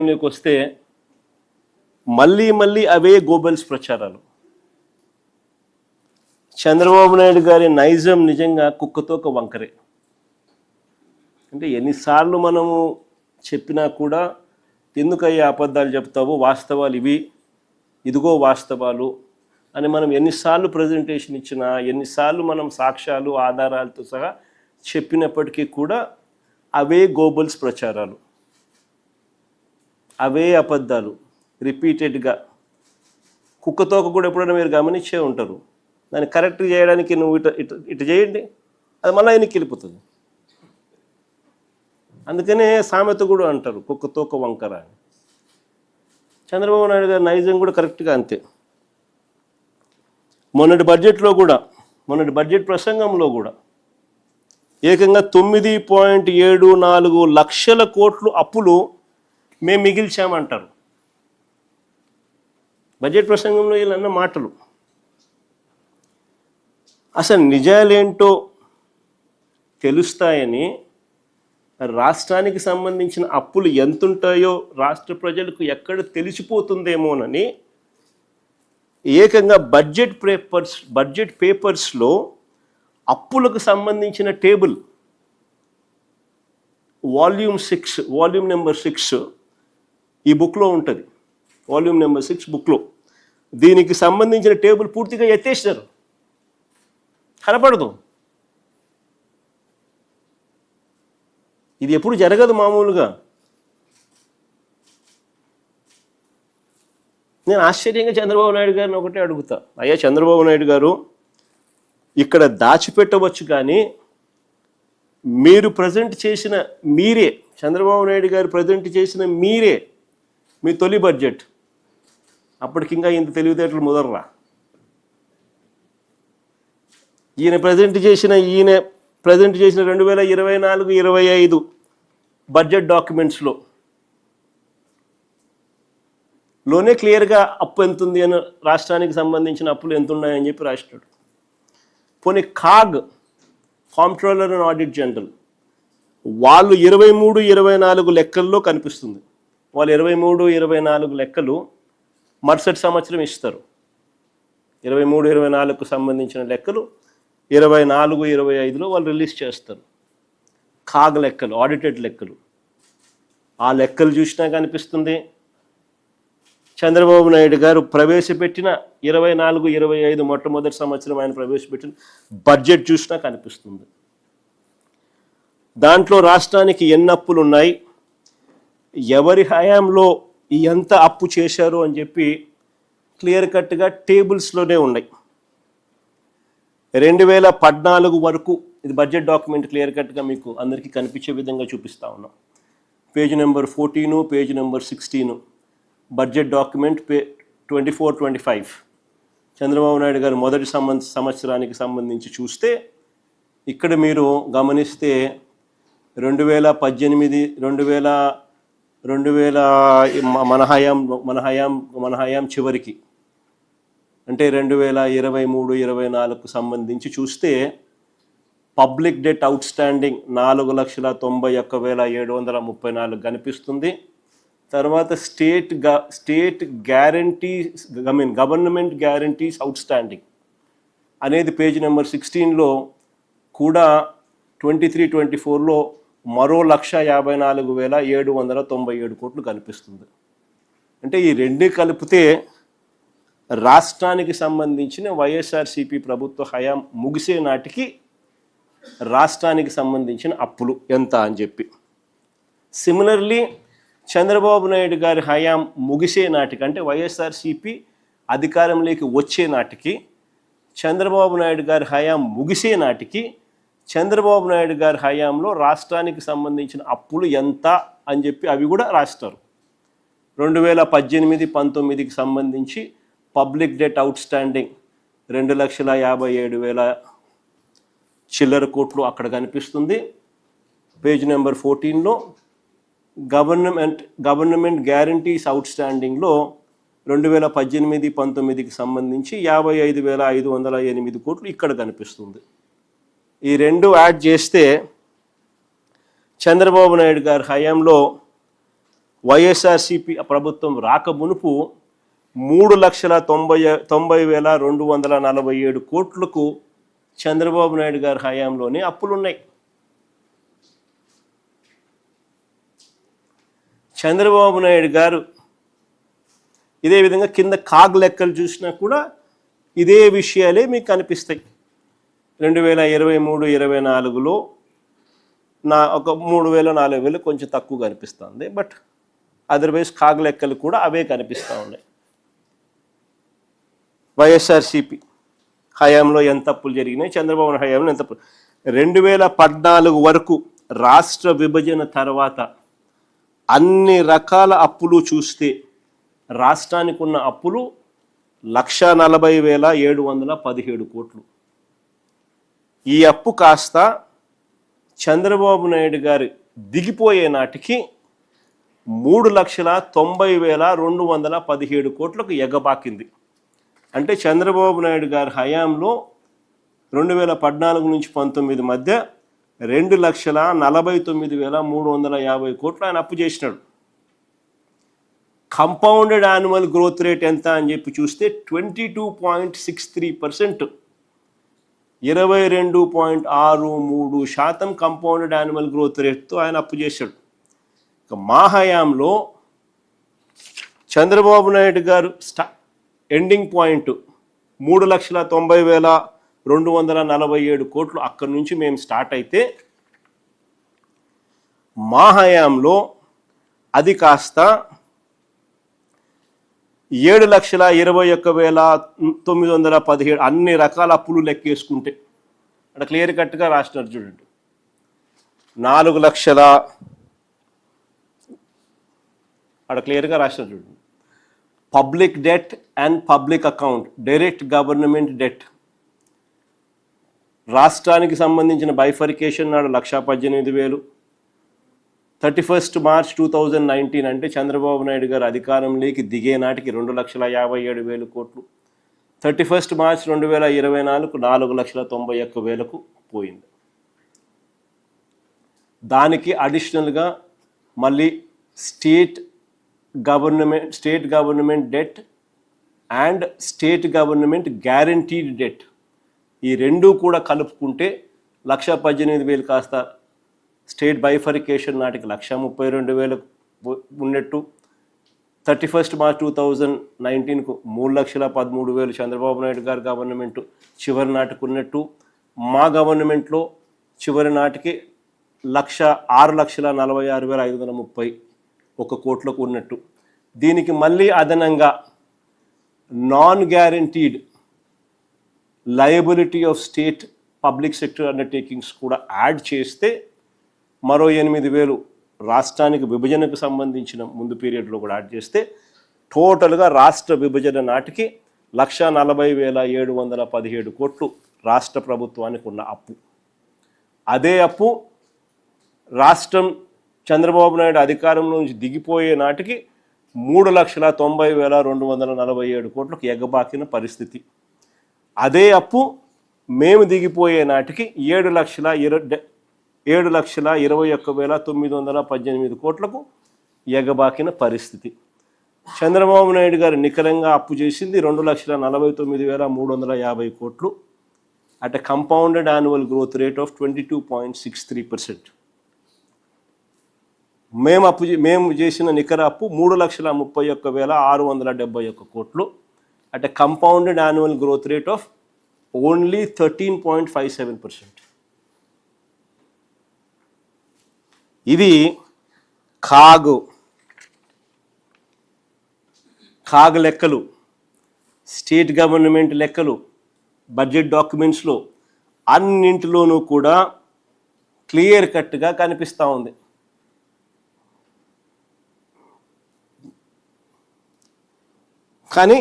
వస్తే మళ్ళీ మళ్ళీ అవే గోబెల్స్ ప్రచారాలు. చంద్రబాబు నాయుడు గారి నైజం నిజంగా కుక్కతోక వంకరే. అంటే ఎన్నిసార్లు మనము చెప్పినా కూడా ఎందుకయ్యా అబద్ధాలు చెప్తావు, వాస్తవాలు ఇవి, ఇదిగో వాస్తవాలు అని మనం ఎన్నిసార్లు ప్రజెంటేషన్ ఇచ్చినా, ఎన్నిసార్లు మనం సాక్ష్యాలు ఆధారాలతో సహా చెప్పినప్పటికీ కూడా అవే గోబెల్స్ ప్రచారాలు, అవే అబద్ధాలు రిపీటెడ్గా. కుక్కతోక కూడా ఎప్పుడైనా మీరు గమనించే ఉంటారు. దాన్ని కరెక్ట్ చేయడానికి నువ్వు ఇటు చేయండి, అది మళ్ళీ ఆయనకి వెళ్ళిపోతుంది. అందుకనే సామెత కూడా అంటారు కుక్కతోక వంకర అని. చంద్రబాబు నాయుడు గారి నైజం కూడా కరెక్ట్గా అంతే. మొన్నటి బడ్జెట్ ప్రసంగంలో కూడా ఏకంగా 9.74 లక్షల కోట్లు అప్పులు మేము మిగిల్చామంటారు. బడ్జెట్ ప్రసంగంలో వీళ్ళన్న మాటలు అసలు నిజాలేంటో తెలుస్తాయని, రాష్ట్రానికి సంబంధించిన అప్పులు ఎంతుంటాయో రాష్ట్ర ప్రజలకు ఎక్కడ తెలిసిపోతుందేమోనని ఏకంగా బడ్జెట్ పేపర్స్లో అప్పులకు సంబంధించిన టేబుల్ వాల్యూమ్ నెంబర్ 6 ఈ బుక్లో ఉంటుంది. వాల్యూమ్ నెంబర్ 6 బుక్లో దీనికి సంబంధించిన టేబుల్ పూర్తిగా ఎత్తేసారు, కనపడదు. ఇది ఎప్పుడు జరగదు మామూలుగా. నేను ఆశ్చర్యంగా చంద్రబాబు నాయుడు గారిని ఒకటే అడుగుతా, అయ్యా చంద్రబాబు నాయుడు గారు, ఇక్కడ దాచిపెట్టవచ్చు కానీ మీరు ప్రజెంట్ చేసిన చంద్రబాబు నాయుడు గారు ప్రజెంట్ చేసిన మీ తొలి బడ్జెట్, అప్పటికి ఇంకా ఇంత తెలివితేటలు ముదర్రా. ఈయన ప్రజెంట్ చేసిన 2024-25 బడ్జెట్ డాక్యుమెంట్స్లో క్లియర్గా అప్పు ఎంత ఉంది అని, రాష్ట్రానికి సంబంధించిన అప్పులు ఎంత ఉన్నాయని చెప్పి రాసినాడు. పోనీ కాంప్ట్రోలర్ అండ్ ఆడిట్ జనరల్ వాళ్ళు 23-24 లెక్కల్లో కనిపిస్తుంది. వాళ్ళు 23-24 లెక్కలు మరుసటి సంవత్సరం ఇస్తారు. 23-24కు సంబంధించిన లెక్కలు 24-25లో వాళ్ళు రిలీజ్ చేస్తారు. లెక్కలు, ఆడిటెడ్ లెక్కలు. ఆ లెక్కలు చూసినా కనిపిస్తుంది. చంద్రబాబు నాయుడు గారు ప్రవేశపెట్టిన 24-25 మొట్టమొదటి సంవత్సరం ఆయన ప్రవేశపెట్టిన బడ్జెట్ చూసినా కనిపిస్తుంది. దాంట్లో రాష్ట్రానికి ఎన్ని అప్పులు ఉన్నాయి, ఎవరి హయాంలో ఎంత అప్పు చేశారు అని చెప్పి క్లియర్ కట్గా టేబుల్స్లోనే ఉన్నాయి. 2014 వరకు ఇది బడ్జెట్ డాక్యుమెంట్ క్లియర్ కట్గా మీకు అందరికీ కనిపించే విధంగా చూపిస్తా ఉన్నాం. Page number 14, page number 16 budget document 24-25 Chandrababu Naidu గారు మొదటి సంవత్సరానికి సంబంధించి చూస్తే ఇక్కడ మీరు గమనిస్తే 2018 మన హయాం చివరికి అంటే 2023-24కు సంబంధించి చూస్తే పబ్లిక్ డెట్ అవుట్ స్టాండింగ్ 4,91,734 కనిపిస్తుంది. తర్వాత state guarantees government guarantees out standing అనేది పేజ్ నెంబర్ 16లో కూడా 23-24లో మరో 1,54,797 కోట్లు కనిపిస్తుంది. అంటే ఈ రెండు కలిపితే రాష్ట్రానికి సంబంధించిన వైఎస్ఆర్సీపీ ప్రభుత్వ హయాం ముగిసే నాటికి రాష్ట్రానికి సంబంధించిన అప్పులు ఎంత అని చెప్పి, సిమిలర్లీ చంద్రబాబు నాయుడు గారి హయాం ముగిసే నాటికి అంటే వైఎస్ఆర్సీపీ అధికారంలోకి వచ్చే నాటికి, చంద్రబాబు నాయుడు గారి హయాం ముగిసే నాటికి చంద్రబాబు నాయుడు గారి హయాంలో రాష్ట్రానికి సంబంధించిన అప్పులు ఎంత అని చెప్పి అవి కూడా రాస్తారు. 2018-19కి సంబంధించి పబ్లిక్ డెట్ అవుట్ స్టాండింగ్ 2,57,000 చిల్లర కోట్లు అక్కడ కనిపిస్తుంది. పేజ్ నెంబర్ 14లో గవర్నమెంట్ గ్యారంటీస్ అవుట్ స్టాండింగ్లో 2018-19కి సంబంధించి 55,508 కోట్లు ఇక్కడ కనిపిస్తుంది. ఈ రెండు యాడ్ చేస్తే చంద్రబాబు నాయుడు గారి హయాంలో వైఎస్ఆర్సీపీ ప్రభుత్వం రాక మునుపు 3,90,247 కోట్లకు చంద్రబాబు నాయుడు గారి హయాంలోనే అప్పులున్నాయి. చంద్రబాబు నాయుడు గారు ఇదే విధంగా కింద కాగ్ లెక్కలు చూసినా కూడా ఇదే విషయాలే మీకు కనిపిస్తాయి. 2023-24లో ఒక 3,000-4,000 కొంచెం తక్కువ కనిపిస్తుంది. బట్ అదర్వైజ్ కాగ్ లెక్కలు కూడా అవే కనిపిస్తూ ఉన్నాయి. వైఎస్ఆర్సీపీ హయాంలో ఎంత అప్పులు జరిగినాయి, చంద్రబాబు హయాంలో ఎంత 2014 వరకు రాష్ట్ర విభజన తర్వాత అన్ని రకాల అప్పులు చూస్తే రాష్ట్రానికి ఉన్న అప్పులు 1,40,717 కోట్లు. ఈ అప్పు కాస్త చంద్రబాబు నాయుడు గారు దిగిపోయే నాటికి 3,90,217 కోట్లకు ఎగబాకింది. అంటే చంద్రబాబు నాయుడు గారి హయాంలో 2014 నుంచి 19 మధ్య 2,49,350 కోట్లు ఆయన అప్పు చేసినాడు. కంపౌండెడ్ యాన్యువల్ గ్రోత్ రేట్ ఎంత అని చెప్పి చూస్తే 22.63%, 22.63% కంపౌండెడ్ యాన్యువల్ గ్రోత్ రేట్తో ఆయన అప్పు చేశాడు. మా హయాంలో చంద్రబాబు నాయుడు గారు ఎండింగ్ పాయింట్ 3,90,247 కోట్లు, అక్కడి నుంచి మేము స్టార్ట్ అయితే మా హయాంలో అది కాస్త 7,21,917 అన్ని రకాల అప్పులు లెక్కేసుకుంటే అక్కడ క్లియర్ కట్గా రాసినారు చూడండి. 4 లక్షల అక్కడ క్లియర్గా రాసినారు చూడండి. Public debt and public account, direct government debt, రాష్ట్రానికి సంబంధించిన బైఫర్కేషన్ నాడు 1,18,000, 31 మార్చ్ 2019 అంటే చంద్రబాబు నాయుడు గారు అధికారంలోకి దిగే నాటికి 2,57,000 కోట్లు, 31 మార్చ్ 2024 4,91,000 పోయింది. దానికి అడిషనల్గా మళ్ళీ state government debt and state government guaranteed debt, ఈ రెండూ కూడా కలుపుకుంటే 1,18,000 కాస్త స్టేట్ బైఫర్కేషన్ నాటికి 1,32,000 ఉన్నట్టు, 31 మార్చ్ 2019కు 3,13,000 చంద్రబాబు నాయుడు గారి గవర్నమెంట్ చివరి నాటికి ఉన్నట్టు, మా గవర్నమెంట్లో చివరి నాటికి 6,46,531 కోట్లకు ఉన్నట్టు. దీనికి మళ్ళీ అదనంగా non guaranteed liability of state public sector undertakings కూడా యాడ్ చేస్తే మరో 8,000 రాష్ట్రానికి విభజనకు సంబంధించిన ముందు పీరియడ్లో కూడా యాడ్ చేస్తే టోటల్గా రాష్ట్ర విభజన నాటికి 1,40,717 కోట్లు రాష్ట్ర ప్రభుత్వానికి ఉన్న అప్పు. అదే అప్పు రాష్ట్రం చంద్రబాబు నాయుడు అధికారంలో నుంచి దిగిపోయే నాటికి 3,90,247 కోట్లకు ఎగబాకిన పరిస్థితి. అదే అప్పు మేము దిగిపోయే నాటికి 7,21,918 కోట్లకు ఎగబాకిన పరిస్థితి. చంద్రబాబు నాయుడు గారు నికరంగా అప్పు చేసింది 2,49,350 కోట్లు at a compounded annual growth rate of 22.63%. మేము చేసిన నికర అప్పు 3,31,671 కోట్లు at a compounded annual growth rate of only 13.57%. ఇది కాగ్ లెక్కలు, స్టేట్ గవర్నమెంట్ లెక్కలు, బడ్జెట్ డాక్యుమెంట్స్లో అన్నింటిలోనూ కూడా క్లియర్ కట్గా కనిపిస్తూ ఉంది. కానీ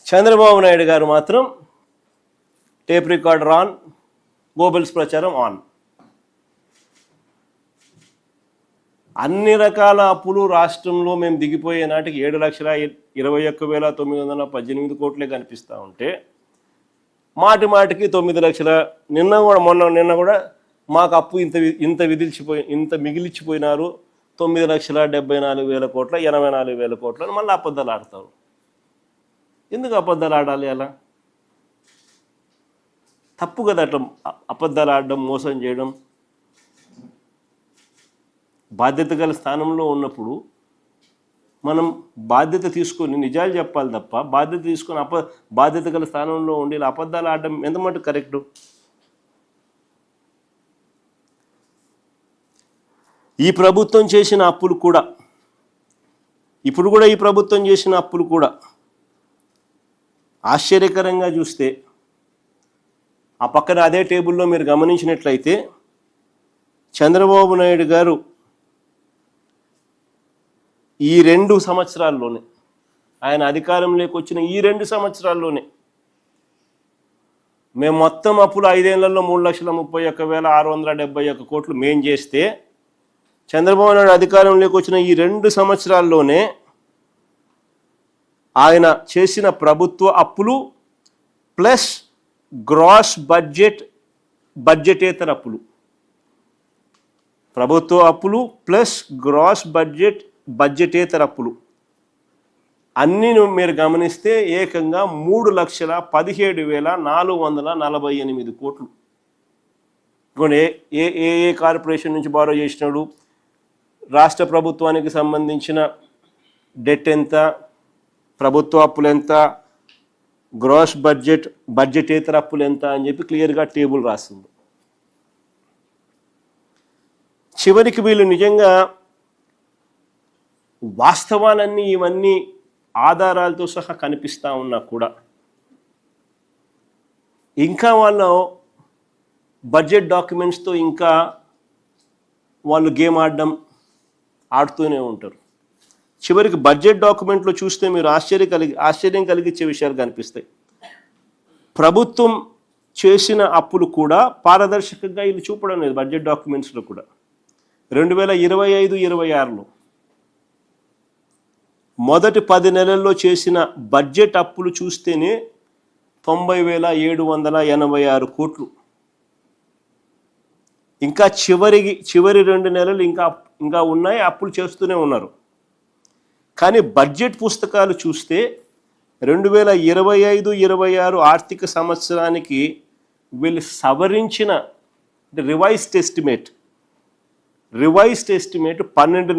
చంద్రబాబు నాయుడు గారు మాత్రం టేప్ రికార్డర్ ఆన్, గోబెల్స్ ప్రచారం ఆన్. అన్ని రకాల అప్పులు రాష్ట్రంలో మేము దిగిపోయే నాటికి 7,21,918 కోట్లే కనిపిస్తూ ఉంటే మాటికి 9 లక్షల నిన్న కూడా మాకు అప్పు ఇంత మిగిలిచిపోయినారు 9,74,000 కోట్ల 84,000 కోట్లు అని మళ్ళీ అబద్ధాలు ఆడతారు. ఎందుకు అబద్ధాలు ఆడాలి? అలా తప్పు కదా. అట్లా అబద్ధాలు ఆడడం, మోసం చేయడం. బాధ్యత గల స్థానంలో ఉన్నప్పుడు మనం బాధ్యత తీసుకొని నిజాలు చెప్పాలి తప్ప బాధ్యత తీసుకొని బాధ్యత గల స్థానంలో ఉండి ఇలా అబద్ధాలు ఆడడం ఎంత మటుకు కరెక్టు? ఈ ప్రభుత్వం చేసిన అప్పులు కూడా, ఇప్పుడు కూడా ఈ ప్రభుత్వం చేసిన అప్పులు కూడా ఆశ్చర్యకరంగా చూస్తే ఆ పక్కన అదే టేబుల్లో మీరు గమనించినట్లయితే చంద్రబాబు నాయుడు గారు ఈ 2 సంవత్సరాల్లోనే, ఆయన అధికారంలోకి వచ్చిన ఈ 2 సంవత్సరాల్లోనే మేము మొత్తం అప్పులు 5 ఏళ్లలో 3,31,671 కోట్లు మేం చేస్తే, చంద్రబాబు నాయుడు అధికారంలోకి వచ్చిన ఈ 2 సంవత్సరాల్లోనే ఆయన చేసిన ప్రభుత్వ అప్పులు ప్లస్ గ్రాస్ బడ్జెటేతర అప్పులు, ప్రభుత్వ అప్పులు ప్లస్ గ్రాస్ బడ్జెటేతర అప్పులు అన్నీ మీరు గమనిస్తే ఏకంగా 3,17,448 కోట్లు. ఏ ఏ కార్పొరేషన్ నుంచి బారో చేసినాడు, రాష్ట్ర ప్రభుత్వానికి సంబంధించిన డెట్ ఎంత, ప్రభుత్వ అప్పులు ఎంత, గ్రాస్ బడ్జెటేతర అప్పులు ఎంత అని చెప్పి క్లియర్గా టేబుల్ రాస్తుంది. చివరికి వీళ్ళు నిజంగా వాస్తవాలన్నీ ఇవన్నీ ఆధారాలతో సహా కనిపిస్తూ ఉన్నా కూడా ఇంకా వాళ్ళు బడ్జెట్ డాక్యుమెంట్స్తో ఇంకా వాళ్ళు గేమ్ ఆడుతూనే ఉంటారు. చివరికి బడ్జెట్ డాక్యుమెంట్లో చూస్తే మీరు ఆశ్చర్యం కలిగించే విషయాలు కనిపిస్తాయి. ప్రభుత్వం చేసిన అప్పులు కూడా పారదర్శకంగా ఇది చూపడం లేదు. బడ్జెట్ డాక్యుమెంట్స్లో కూడా 2025-26లో మొదటి 10 నెలల్లో చేసిన బడ్జెట్ అప్పులు చూస్తేనే 90,786 కోట్లు. ఇంకా చివరి 2 నెలలు ఇంకా ఉన్నాయి, అప్పులు చేస్తూనే ఉన్నారు. కానీ బడ్జెట్ పుస్తకాలు చూస్తే 2025-26 ఆర్థిక సంవత్సరానికి వీళ్ళు సవరించిన రివైజ్డ్ ఎస్టిమేట్ 12